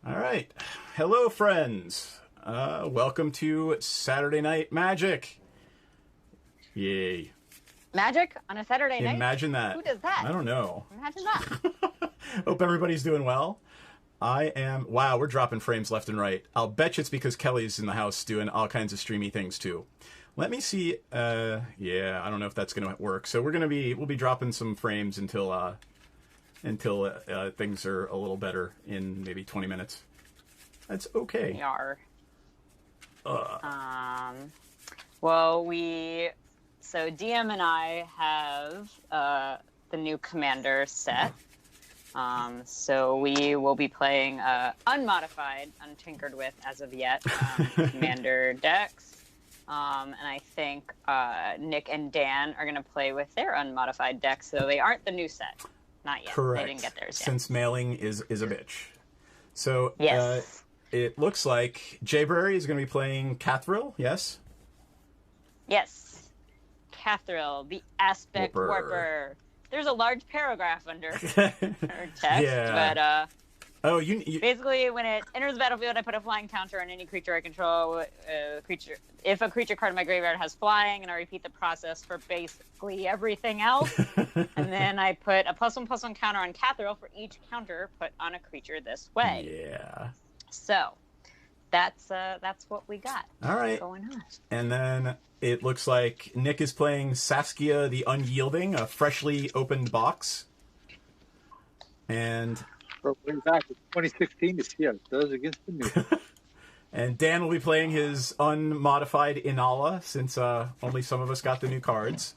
All right. Hello, friends. Welcome to Saturday Night Magic. Yay. Magic on a Saturday night? Imagine that. Who does that? I don't know. Imagine that. Hope everybody's doing well. I am... Wow, we're dropping frames left and right. I'll bet you it's because Kelly's in the house doing all kinds of streamy things, too. Let me see... yeah, I don't know if that's going to work. So we'll be dropping some frames until things are a little better in maybe 20 minutes. That's okay. We are. Well, so DM and I have the new Commander set. So we will be playing unmodified, untinkered with as of yet, Commander decks. And I think Nick and Dan are going to play with their unmodified decks, so they aren't the new set. Not yet. Correct. They didn't get theirs yet. Since mailing is a bitch. So yes. It looks like Jayberry is going to be playing Cathril, yes? Yes. Cathril, the Aspect Warper. There's a large paragraph under her text, yeah. But basically, when it enters the battlefield, I put a flying counter on any creature I control. If a creature card in my graveyard has flying, and I repeat the process for basically everything else. And then I put a +1/+1 counter on Cathril for each counter put on a creature this way. Yeah. So that's what we got. All right. Going on. And then it looks like Nick is playing Saskia the Unyielding, a freshly opened box. And way back in 2016 to see how it does against the new. And Dan will be playing his unmodified Inala, since only some of us got the new cards.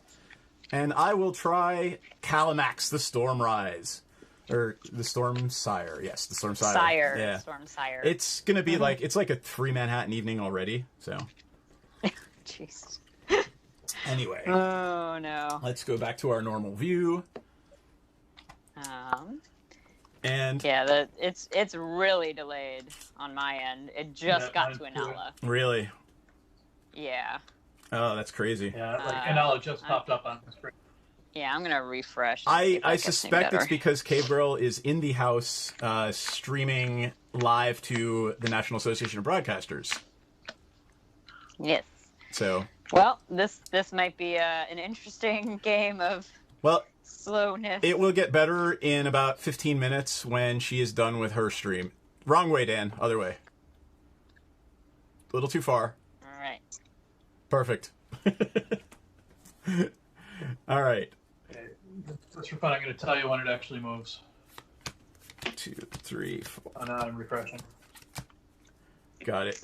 And I will try Calamax the Stormrise. Or the Storm Sire. Yes, the Storm Sire. Yeah. Storm Sire. It's going to be like, it's like a 3 Manhattan evening already, so. Jeez. Anyway. Oh, no. Let's go back to our normal view. And yeah, it's really delayed on my end. It just got to Inala. Really? Yeah. Oh, that's crazy. Yeah, like Inala just popped up on the screen. Yeah, I'm gonna refresh. I suspect it's because Cave Girl is in the house streaming live to the National Association of Broadcasters. Yes. So. Well, this might be an interesting game of slowness. It will get better in about 15 minutes when she is done with her stream. Wrong way, Dan. Other way. A little too far. All right. Perfect. All right. Okay. Just for fun, I'm going to tell you when it actually moves. 2, 3, 4. Oh, now I'm refreshing. Got it.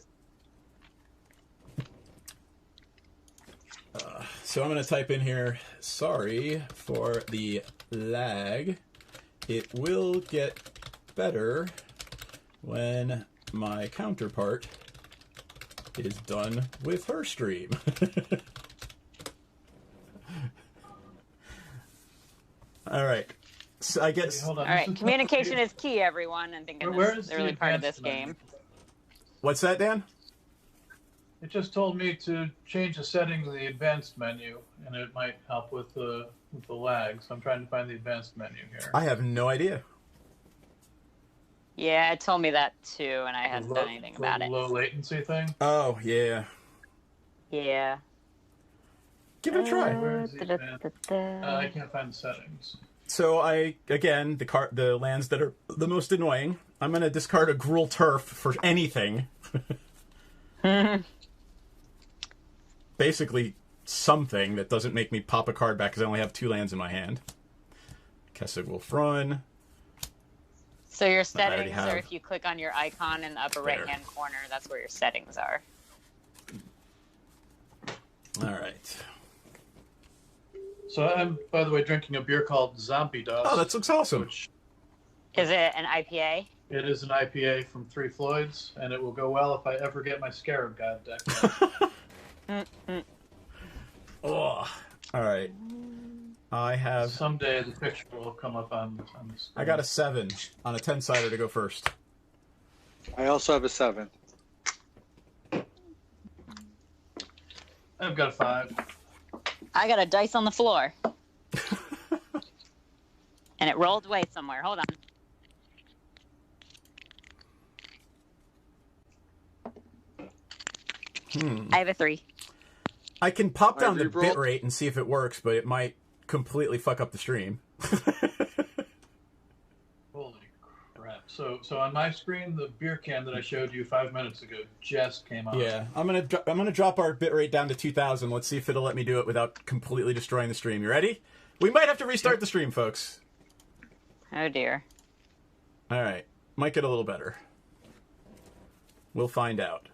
So I'm going to type in here, sorry for the lag. It will get better when my counterpart is done with her stream. All right. So I guess... Hold on. All right. Communication is key, everyone. I think it's really part of this game. What's that, Dan? It just told me to change the settings of the advanced menu, and it might help with the lag. So I'm trying to find the advanced menu here. I have no idea. Yeah, it told me that too, and I hadn't done anything about it. Low latency thing? Oh, yeah. Yeah. Give it a try. Where is the I can't find the settings. So again, the lands that are the most annoying, I'm going to discard a Gruul Turf for anything. Basically something that doesn't make me pop a card back because I only have 2 lands in my hand. Kessig Wolfrun. So your settings are if you click on your icon in the upper right-hand corner, that's where your settings are. All right. So I'm, by the way, drinking a beer called Zombie Dust. Oh, that looks awesome. Is it an IPA? It is an IPA from Three Floyds, and it will go well if I ever get my Scarab God deck. Oh, all right. I have... Someday the picture will come up on the screen. I got a 7 on a 10-sider to go first. I also have a 7. I've got a 5. I got a dice on the floor. And it rolled away somewhere. Hold on. I have a 3. I can pop down the re-rolled. bitrate and see if it works, but it might completely fuck up the stream. Holy crap! So on my screen, the beer can that I showed you 5 minutes ago just came on. Yeah, I'm gonna drop our bitrate down to 2,000. Let's see if it'll let me do it without completely destroying the stream. You ready? We might have to restart the stream, folks. Oh dear. All right, might get a little better. We'll find out.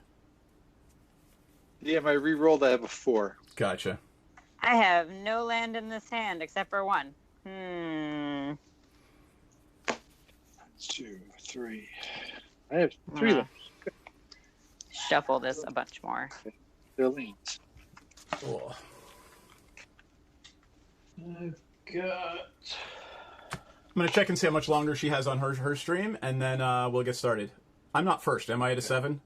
Yeah, my re-rolled, I have a 4. Gotcha. I have no land in this hand except for 1. 2, 3. I have 3 left. Shuffle this a bunch more. They're leans. Cool. I've got. I'm gonna check and see how much longer she has on her stream, and then we'll get started. I'm not first. Am I at a 7?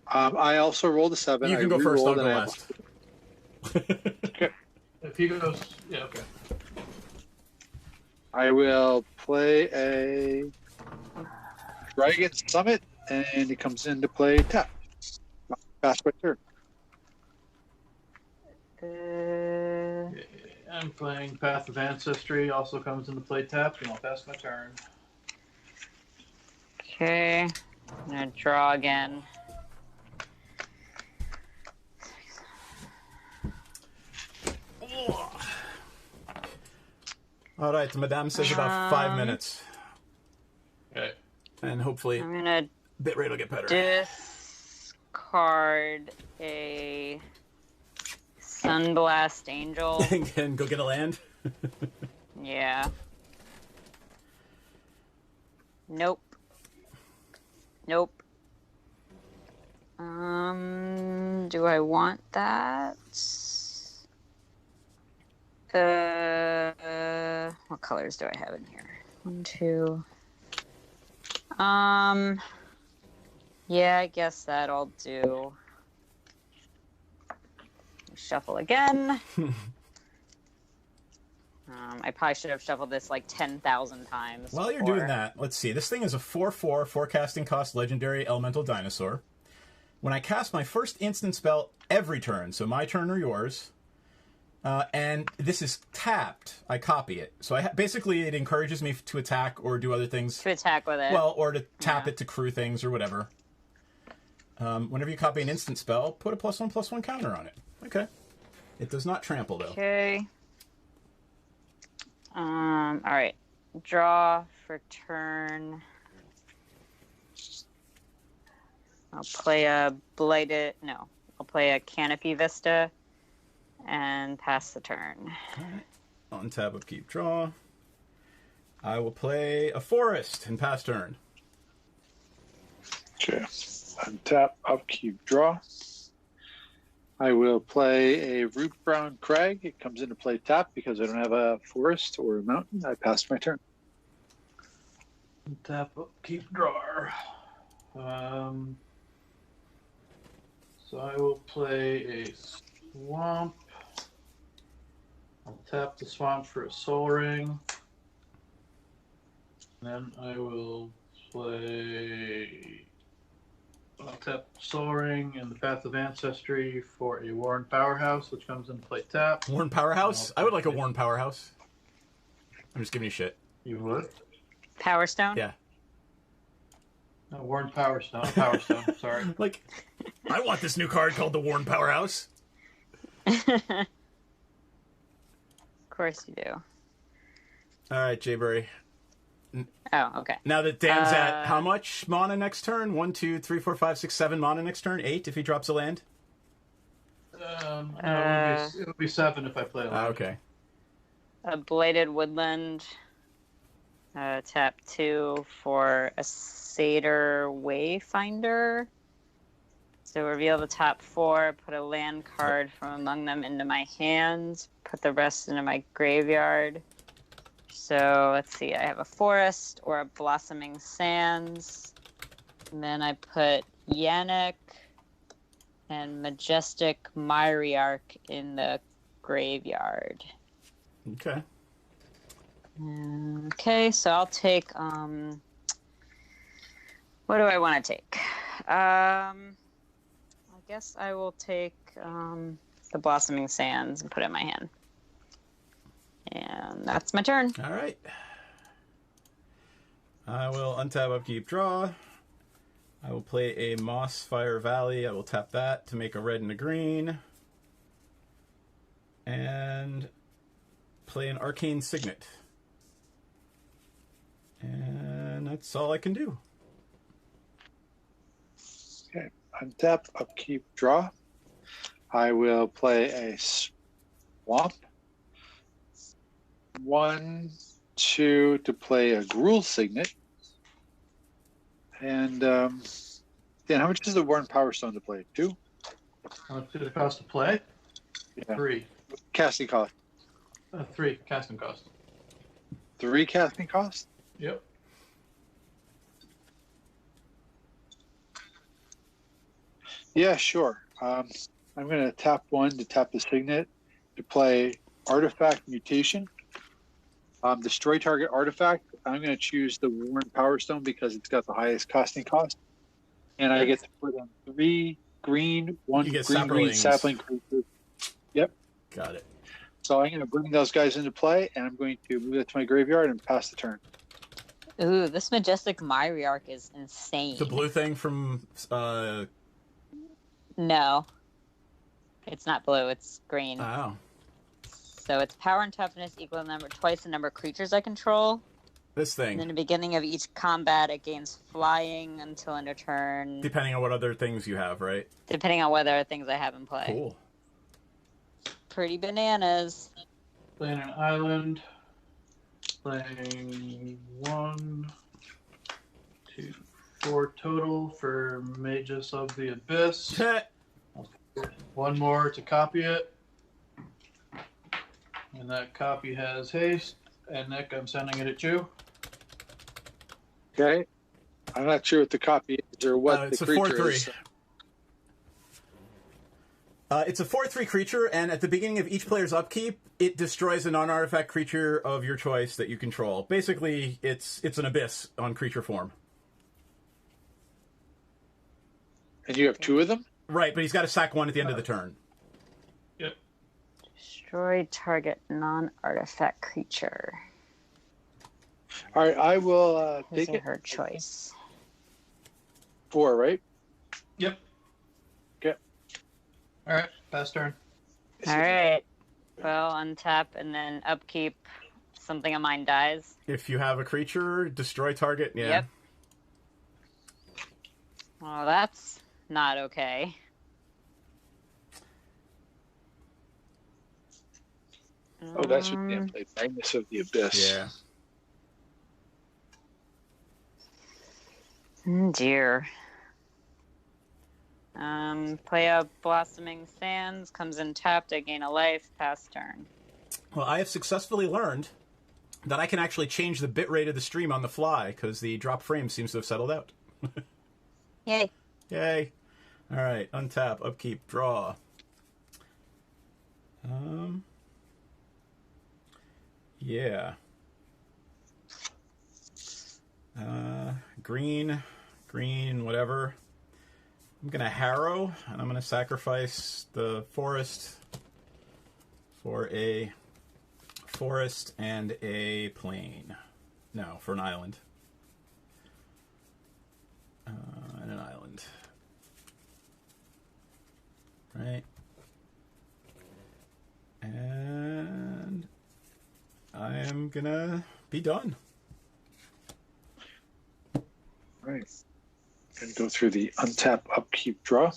I also rolled a 7. You can go first. I'll go last. Okay. If he goes, yeah, okay. I will play a Dragon Summit, and he comes in to play tap. Pass my turn. I'm playing Path of Ancestry. Also comes into play tap, and I'll pass my turn. Okay. I'm gonna draw again. All right, Madame says about 5 minutes, Okay. and hopefully I'm gonna bitrate will get better. discard a Sunblast Angel. And go get a land. Yeah. Nope. Nope. Do I want that? What colors do I have in here? 1, 2. Yeah, I guess that'll do. Shuffle again. I probably should have shuffled this like 10,000 times. While you're before. doing that, let's see. This thing is a 4/4 forecasting cost legendary elemental dinosaur. When I cast my first instant spell every turn, so my turn or yours, and this is tapped, I copy it. So basically it encourages me to attack or do other things. To attack with it. Well, or to tap it to crew things or whatever. Whenever you copy an instant spell, put a +1/+1 counter on it. Okay. It does not trample, though. Okay. Alright. Draw for turn. I'll play a Blighted... No. I'll play a Canopy Vista and pass the turn. Alright. On tab of keep draw. I will play a forest and pass turn. Okay. Untap, upkeep, draw. I will play a Root Brown Crag. It comes into play tap because I don't have a forest or a mountain. I passed my turn. Tap up, keep drawer. So I will play a swamp. I'll tap the swamp for a soul ring. Then I will play. I'll tap Soul Ring and the Path of Ancestry for a Worn Powerhouse, which comes into play tap. Worn Powerhouse? I would like a Worn Powerhouse. I'm just giving you shit. You would? Power Stone? Yeah. No, Worn Power Stone. Power Stone, sorry. Like, I want this new card called the Worn Powerhouse. Of course you do. All right, Jayberry. Oh, okay. Now that Dan's at how much mana next turn? 1, 2, 3, 4, 5, 6, 7 mana next turn. 8 if he drops a land. No, it would be 7 if I play land. Okay. A Bladed Woodland. Tap 2 for a Satyr Wayfinder. So reveal the top 4, put a land card from among them into my hand, put the rest into my graveyard. So let's see, I have a forest or a Blossoming Sands. And then I put Yannick and Majestic Myriarch in the graveyard. Okay. Okay, so I'll take, what do I want to take? guess I will take the Blossoming Sands and put it in my hand. And that's my turn. All right. I will untap, upkeep, draw. I will play a Mossfire Valley. I will tap that to make a red and a green. And play an Arcane Signet. And that's all I can do. Okay. Untap, upkeep, draw. I will play a Swamp. 1, 2 to play a Gruul Signet. And Dan, how much is the Worn Power Stone to play? 2? How much did it cost to play? Yeah. 3. Casting cost. 3 casting cost. 3 casting cost? Yep. Yeah, sure. I'm going to tap 1 to tap the Signet to play Artifact Mutation. Destroy target artifact. I'm going to choose the Worn Power Stone because it's got the highest casting cost. And I get to put in 3 green, 1 You get green sapling creature. Yep. Got it. So I'm going to bring those guys into play, and I'm going to move it to my graveyard and pass the turn. Ooh, this Majestic Myriarch is insane. The blue thing from... No. It's not blue, it's green. Oh. So it's power and toughness equal twice the number of creatures I control. This thing. And in the beginning of each combat, it gains flying until end of turn. Depending on what other things you have, right? Depending on what other things I have in play. Cool. Pretty bananas. Playing an island. Playing 1, 2, 4 total for Magus of the Abyss. 1 more to copy it. And that copy has haste. And Nick, I'm sending it at you. Okay. I'm not sure what the copy is or what It's the a creature 4/3. is. It's a 4/3 creature, and at the beginning of each player's upkeep, it destroys a non-artifact creature of your choice that you control. Basically, it's an abyss on creature form. And you have 2 of them? Right, but he's got to sack 1 at the end of the turn. Yep. Destroy target non-artifact creature. All right, I will His take or it. her choice. 4, right? Yep. Okay. All right. Pass turn. All right. Well, untap and then upkeep. Something of mine dies. If you have a creature, destroy target. Yeah. Yep. Well, that's not okay. Oh, that should be in play. Magnus of the Abyss. Yeah. Dear. Play a Blossoming Sands, comes in tapped, I gain a life, pass turn. Well, I have successfully learned that I can actually change the bit rate of the stream on the fly because the drop frame seems to have settled out. Yay. Yay. All right, untap, upkeep, draw. Yeah. Green, whatever. I'm going to harrow, and I'm going to sacrifice the forest for a forest and a plain. No, for an island. And an island. Right. And I am going to be done. Right. Going to go through the untap, upkeep, draw.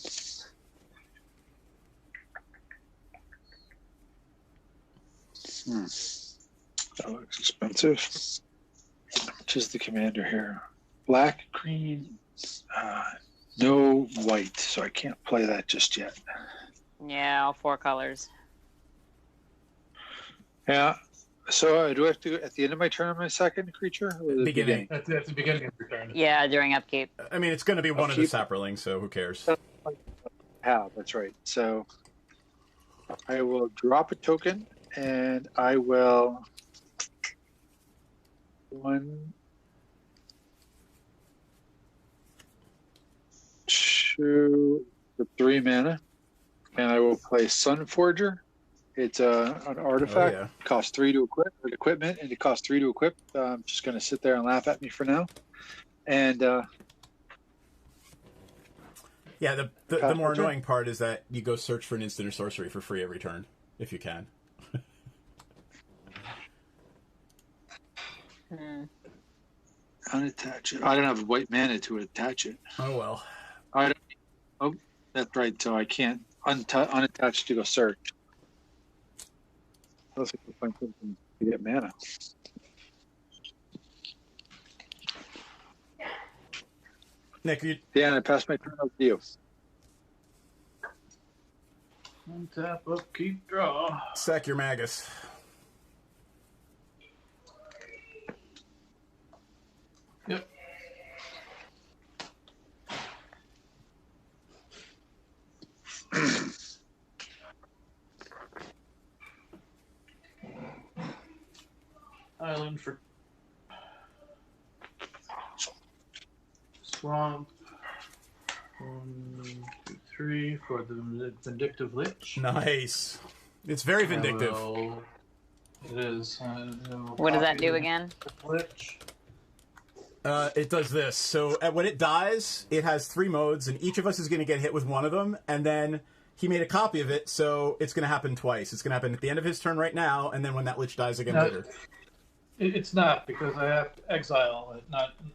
That looks expensive. How much is the commander here? Black, green, no white, so I can't play that just yet. Yeah, all 4 colors. Yeah. So do I have to, at the end of my turn, on my second creature? Or the Beginning. At the beginning of your turn. Yeah, during upkeep. I mean, it's going to be one of the Upkeep. saplings, so who cares? Yeah, that's right. So I will drop a token, and I will 1, 2, for 3 mana, and I will play Sun Forger. It's an artifact. Oh, yeah. Costs 3 to equip. Or equipment, and it costs 3 to equip. I'm just going to sit there and laugh at me for now. And Yeah, the Pass more my turn. annoying part is that you go search for an instant or sorcery for free every turn, if you can. unattach it. I don't have white mana to attach it. Oh, well. I don't. Oh, that's right. So I can't unattach to go search. Unless I can find something to get mana. Nick, you... Dan, I pass my turn over to you. Untap, upkeep, draw. sack your Magus. Yep. Island for swamp. 1, 2, 3 for the vindictive lich. Nice. It's very vindictive. It is. What does that do again? Lich. It does this. So when it dies, it has 3 modes, and each of us is going to get hit with one of them, and then he made a copy of it, so it's going to happen twice. It's going to happen at the end of his turn right now, and then when that lich dies again No, later. It's not, because I have to exile it.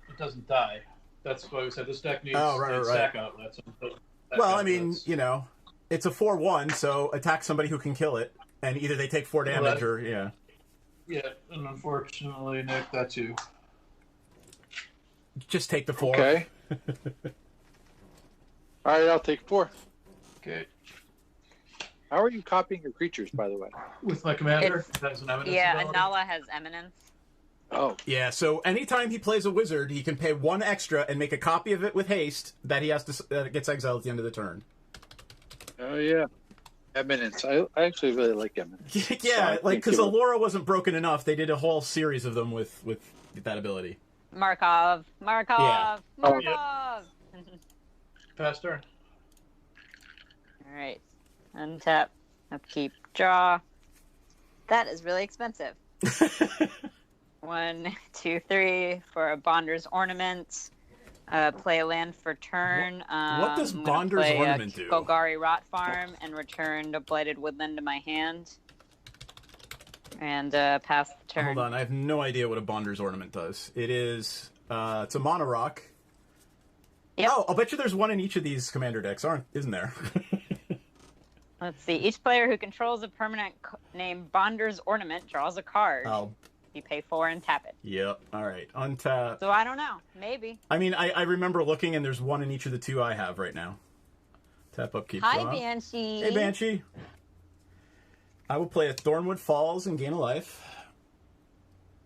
It doesn't die. That's why we said this deck needs stack outlets. Well, I mean, you know, it's a 4/1, so attack somebody who can kill it, and either they take 4 damage or, yeah. Yeah, and unfortunately, Nick, that's you. Just take the 4. Okay. All right, I'll take 4. Okay. How are you copying your creatures, by the way? With my commander, that's an eminence. Yeah, ability. Anala has Eminence. Oh, Yeah, so anytime he plays a wizard, he can pay 1 extra and make a copy of it with haste that he has to that gets exiled at the end of the turn. oh yeah. Eminence. I actually really like Eminence. Yeah, So like because give it- Allura wasn't broken enough, they did a whole series of them with that ability. Markov. Yeah. Markov. Pass turn. All right. Untap. Upkeep. Draw. That is really expensive. 1, 2, 3 for a Bonder's Ornament. Play a land for turn. What does I'm gonna Bonder's play Ornament do? Golgari Rot Farm and return a Blighted Woodland to my hand. And pass the turn. Hold on, I have no idea what a Bonder's Ornament does. It is, it's a mono rock. Yep. Oh, I'll bet you there's one in each of these commander decks, isn't there? Let's see. Each player who controls a permanent named Bonder's Ornament draws a card. Oh, You pay 4 and tap it. yep. All right, untap. So I don't know. Maybe. I mean, I remember looking, and there's one in each of the 2 I have right now. Tap, upkeep, Hi, draw. Banshee. Hey, Banshee. I will play a Thornwood Falls and gain a life.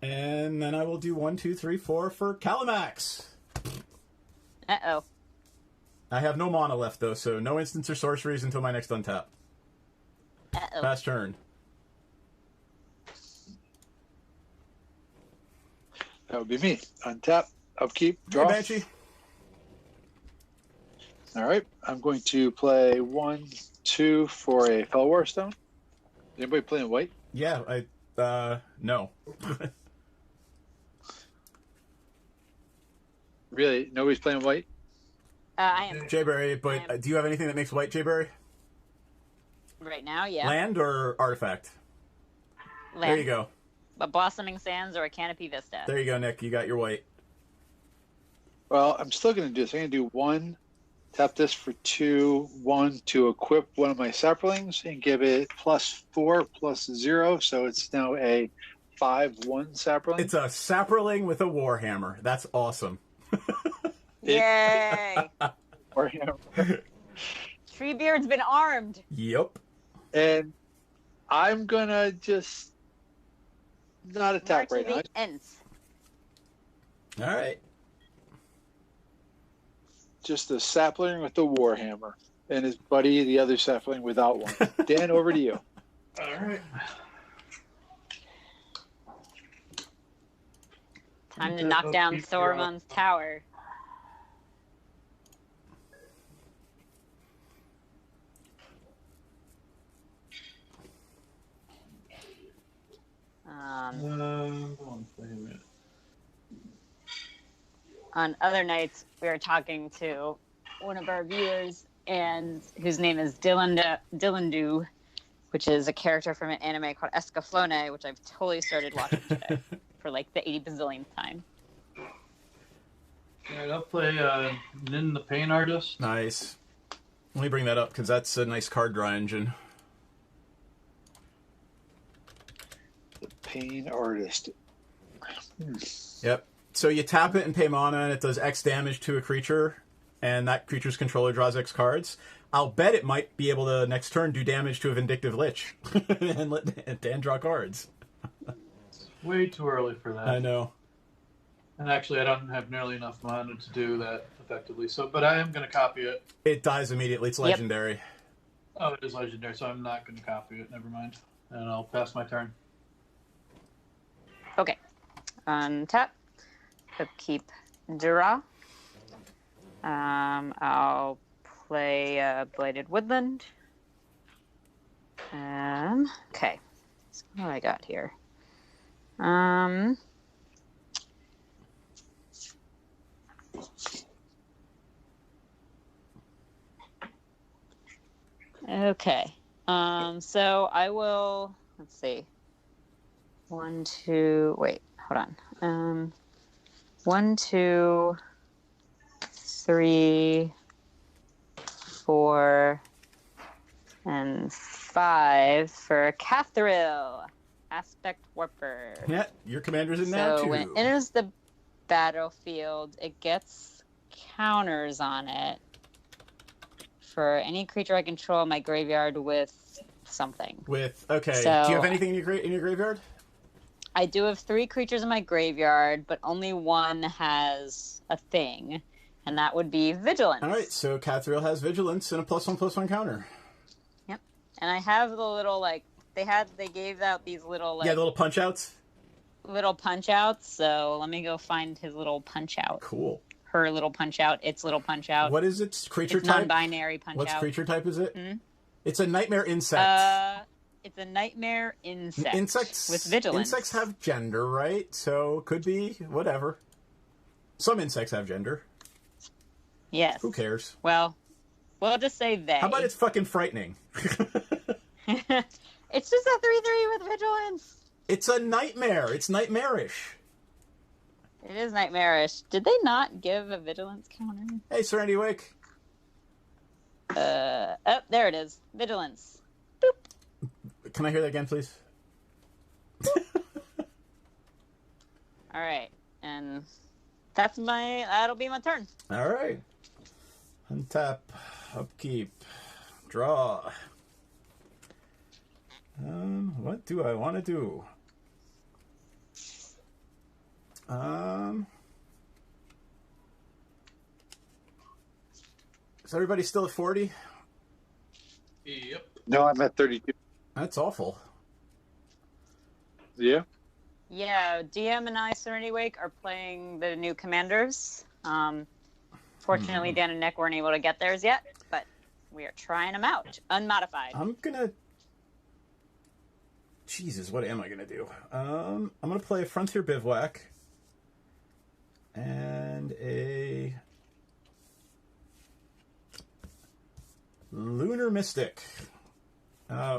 And then I will do 1, 2, 3, 4 for Calamax. Uh-oh. I have no mana left, though, so no instants or sorceries until my next untap. Uh-oh. Pass turn. That would be me. Untap, upkeep, draw. Hey, Banshee. All right, I'm going to play 1, 2 for a Fellwar Stone. Anybody playing white? Yeah, no. Really? Nobody's playing white? I am Jayberry, but do you have anything that makes white, Jayberry? right now, yeah. Land or artifact? Land. There you go. A Blossoming Sands or a Canopy Vista. There you go, Nick. You got your white. Well, I'm still going to do this. I'm going to do 1, tap this for 2, 1 to equip one of my saplings and give it +4 +0. So it's now a 5/1 sapling. It's a sapperling with a warhammer. That's awesome. Yay! Warhammer. Treebeard's been armed. Yep. And I'm going to just not attack More right to now. the ends. All right. Just a sapling with a warhammer and his buddy, the other sapling, without one. Dan, over to you. All right. Time to knock down Thormon's tower. on other nights we were talking to one of our viewers, and whose name is Dylan, which is a character from an anime called Escaflowne, which I've totally started watching today for like the 80 bazillionth time. All right, I'll play Nin the Pain Artist. Nice. Let me bring that up because that's a nice card draw engine. The Pain Artist. Yep. So you tap it and pay mana, and it does X damage to a creature, and that creature's controller draws X cards. I'll bet it might be able to, next turn, do damage to a Vindictive Lich and let Dan draw cards. It's way too early for that. I know. And actually, I don't have nearly enough mana to do that effectively. So, but I am going to copy it. It dies immediately. It's legendary. Oh, it is legendary, so I'm not going to copy it. Never mind. And I'll pass my turn. Okay. Untap. Upkeep. Draw. I'll play Blighted Woodland. Okay. So what do I got here? Okay. So I will, let's see. 1, 2, wait, hold on. 1, 2, 3, 4, and 5 for Cathril, Aspect Warper. Yeah, your commander's in now, too. So when it enters the battlefield, it gets counters on it for any creature I control in my graveyard with something. Okay. So, do you have anything in your graveyard? I do have 3 creatures in my graveyard, but only one has a thing, and that would be Vigilance. All right, so Cathril has Vigilance and a +1/+1 counter. Yep. And I have the little, like, they gave out these little, like... Yeah, the little punch-outs? Little punch-outs, so let me go find his little punch-out. Cool. Her little punch-out, its little punch-out. What is its creature it's type? Non-binary punch-out. What's creature type is it? Hmm? It's a nightmare insect. It's a nightmare insect. Insects with vigilance. Insects have gender, right? So could be whatever. Some insects have gender. Yes. Who cares? Well, we'll just say they. How about it's fucking frightening? It's just a 3/3 with vigilance. It's a nightmare. It's nightmarish. It is nightmarish. Did they not give a vigilance counter? Hey, Serenity Wake. Oh, there it is. Vigilance. Boop. Can I hear that again, please? All right, and that'll be my turn. All right. Untap, upkeep, draw. What do I want to do? Is everybody still at 40? Yep. No, I'm at 32. That's awful. Yeah. Yeah, DM and I, Serenity Wake, are playing the new commanders. Fortunately, Dan and Nick weren't able to get theirs yet, but we are trying them out, unmodified. I'm gonna... Jesus, what am I gonna do? I'm gonna play a Frontier Bivouac and a Lunar Mystic.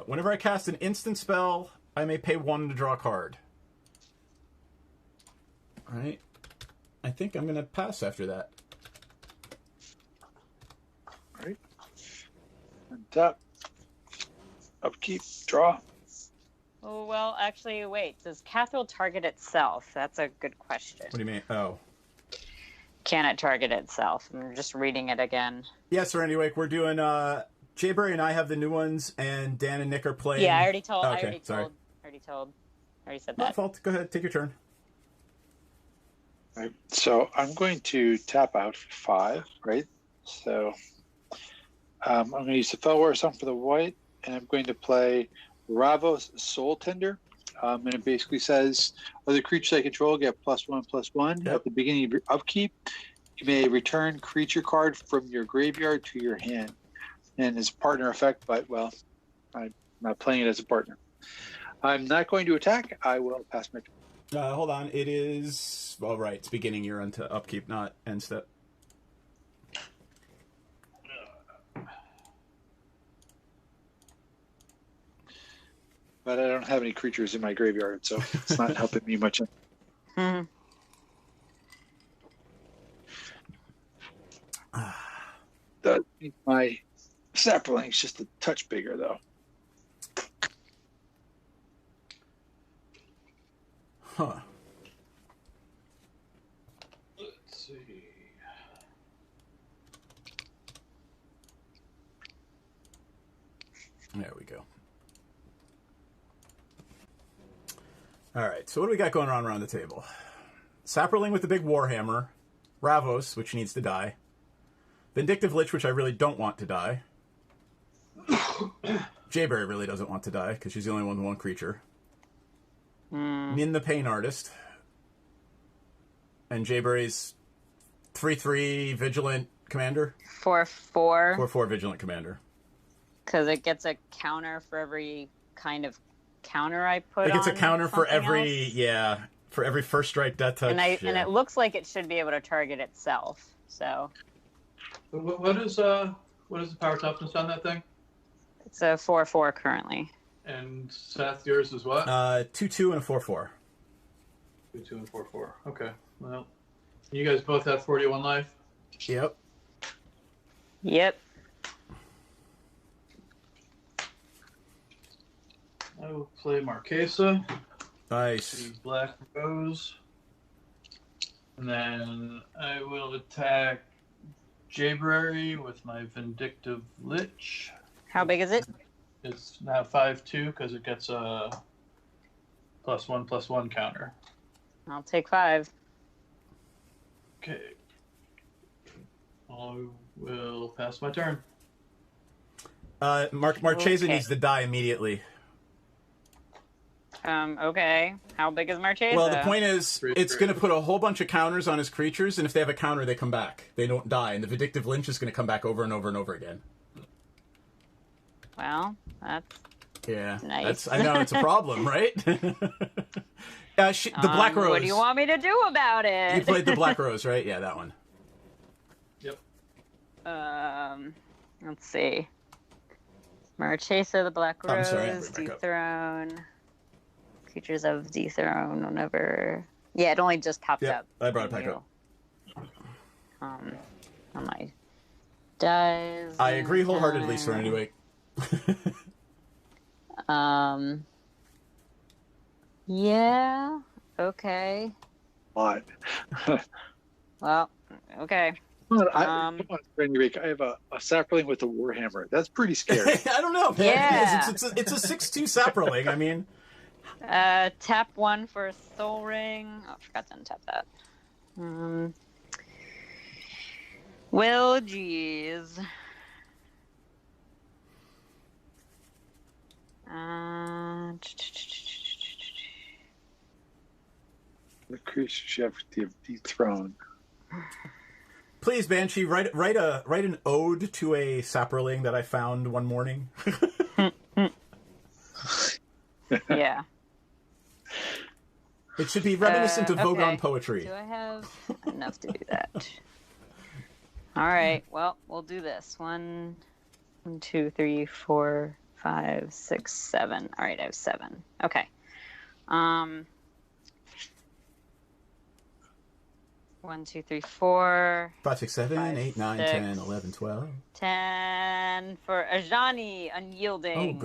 Whenever I cast an instant spell, I may pay 1 to draw a card. All right. I think I'm gonna pass after that. All right. Untap. Upkeep. Draw. Oh, well, actually, wait. Does Cathril target itself? That's a good question. What do you mean? Oh. Can it target itself? I'm just reading it again. Yeah, Serenity Wake, we're doing... Jayberry and I have the new ones, and Dan and Nick are playing... Yeah, I already told. Oh, I okay, already said My that. fault. Go ahead. Take your turn. All right. So I'm going to tap out for 5, right? So I'm going to use the Fellwar Song for the white, and I'm going to play Ravos Soul Tender. And it basically says, other creatures I control get +1/+1. Yep. At the beginning of your upkeep, you may return creature card from your graveyard to your hand. And it's a partner effect, but, well, I'm not playing it as a partner. I'm not going to attack. I will pass my turn. Hold on. It is... Oh, right. It's beginning your upkeep, not end step. But I don't have any creatures in my graveyard, so it's not helping me much. Hmm. My sapling's just a touch bigger, though. Huh. Let's see. There we go. All right, so what do we got going on around the table? Sapperling with the big Warhammer. Ravos, which needs to die. Vindictive Lich, which I really don't want to die. Jayberry really doesn't want to die, because she's the only one with one creature. Nin the Pain Artist. And Jayberry's 3/3 Vigilant Commander. 4/4. 4/4 Vigilant Commander. Because it gets a counter for every kind of counter I put on. It gets a counter for something every, else. for every first strike, death touch. And it looks like it should be able to target itself. So What is the power toughness on that thing? it's a 4/4 currently. And Seth, yours is what? 2/2 and a 4/4. 2/2 and 4/4. Okay. Well, you guys both have 41 life. Yep. Yep. I will play Marquesa. Nice. The Black Rose. And then I will attack Jayberry with my Vindictive Lich. How big is it? It's now 5/2 because it gets a +1/+1 counter. I'll take 5. Okay. I will pass my turn. Marchesa Okay. needs to die immediately. Okay. How big is Marchesa? Well, the point is, Three, it's three. going to put a whole bunch of counters on his creatures, and if they have a counter, they come back. They don't die, and the Vindictive Lynch is going to come back over and over and over again. Well, that's Yeah, nice. I know, it's a problem, right? The Black Rose. What do you want me to do about it? You played the Black Rose, right? Yeah, that one. Yep. Let's see. Marchesa, the Black I'm Rose, sorry, I brought it back up. dethrone. Creatures of dethrone whenever. Yeah, it only just popped Yeah, up. I brought it Thank back you. up. On my dies. I agree wholeheartedly, Serenity Wake. Yeah. Okay. Lot. Well. Okay. Come on, Randy Rick. I have a sapling with a Warhammer. That's pretty scary. I don't know, man. Yeah. It's a 6/2 Sapperling. I mean, Tap 1 for Soul Ring. Oh, I forgot to untap that. Well, geez. The creatures you have to dethrone. please, Banshee, write an ode to a Sapperling that I found one morning. Yeah. It should be reminiscent of Vogon okay. poetry. Do I have enough to do that? All right. Well, we'll do this. 1, 2, 3, 4, 5, 6, 7. All right, I have 7. Okay. 1, 2, 3, 4. 5, 6, 7, 5, 8, 9, 6. 10, 11, 12. 10 for Ajani, Unyielding. Oh, good.